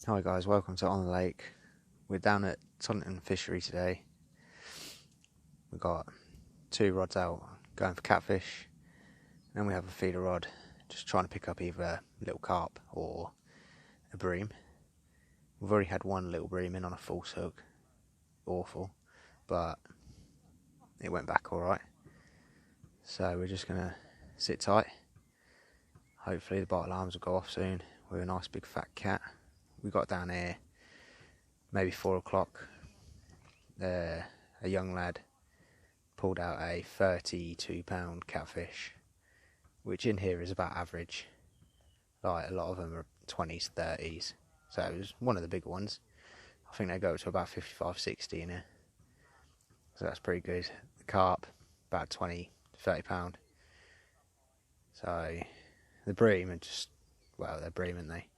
Hi guys, welcome to On the Lake. We're down at Tonington Fishery today. We've got 2 rods out going for catfish, and we have a feeder rod just trying to pick up either a little carp or a bream. We've already had one little bream in on a false hook, awful, but it went back alright. So we're just going to sit tight. Hopefully the bottle alarms will go off soon with a nice big fat cat. We got down here maybe 4 o'clock. A young lad pulled out a 32-pound catfish, which in here is about average. Like, a lot of them are 20s, 30s, so it was one of the bigger ones. I think they go to about 55, 60 in here, so that's pretty good. The carp, about 20, 30 pound. So the bream are just, well, they're bream, aren't they?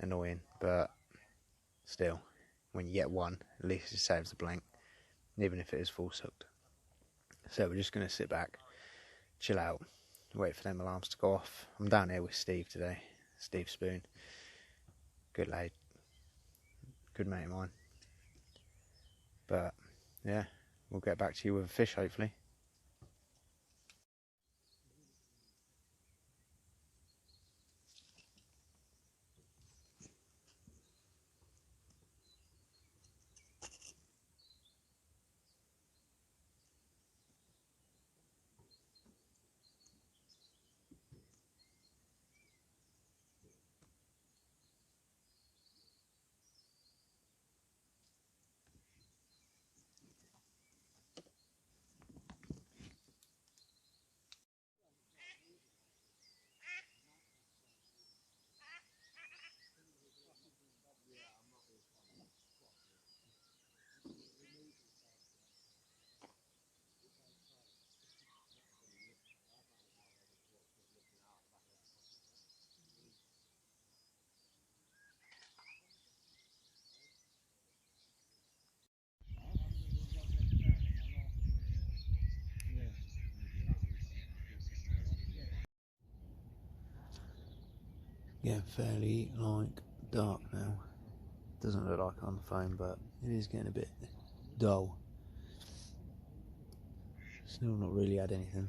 Annoying, but still, when you get one, at least it saves the blank, even if it is full hooked. So we're just going to sit back, chill out, wait for them alarms to go off. I'm down here with Steve today, Steve Spoon. Good lad, good mate of mine. But yeah, we'll get back to you with a fish hopefully. Getting fairly dark now. Doesn't look like on the phone, but it is getting a bit dull. Still not really had anything,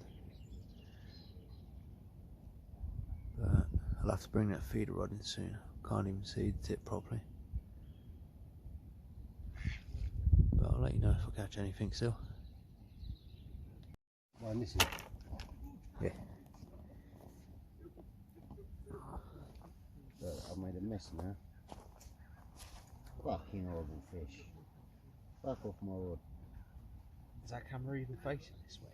but I'll have to bring that feeder rod in soon. Can't even see the tip properly, but I'll let you know if I catch anything still. Well, this is. Yeah. But I've made a mess now. Fucking horrible fish. Fuck off my rod. Is that camera even facing this way?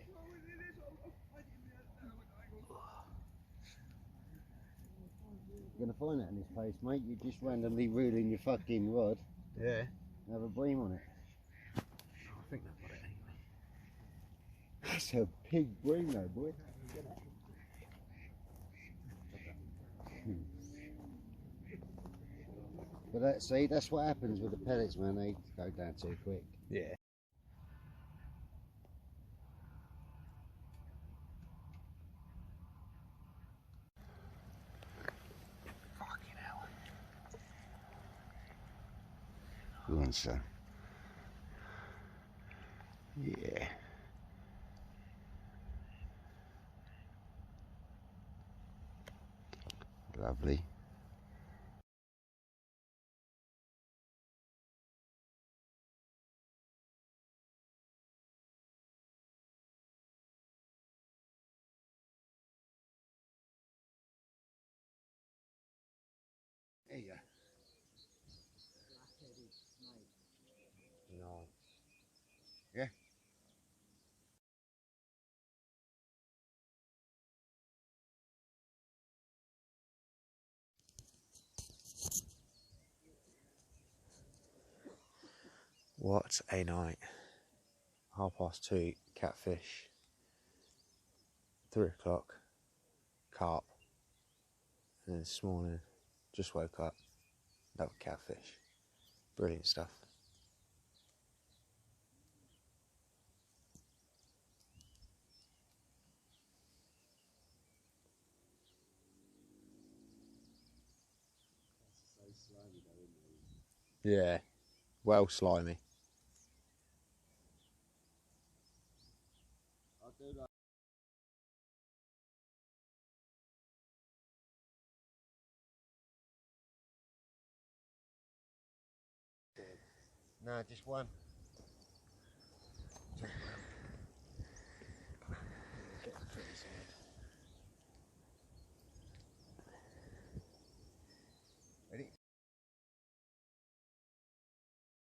You're gonna find that in his face, mate. You're just randomly reeling your fucking rod. Yeah. And have a bream on it. I think they've got it anyway. That's a big bream though, boy. But see, that's what happens with the pellets, man. They go down too quick. Yeah. Fucking hell. Go on, sir. Yeah. Lovely. There you go. No. Yeah. What a night. 2:30 catfish. 3 o'clock carp. And then this morning just woke up. That was catfish. Brilliant stuff. Yeah, well slimy. I'll do that. No, just one.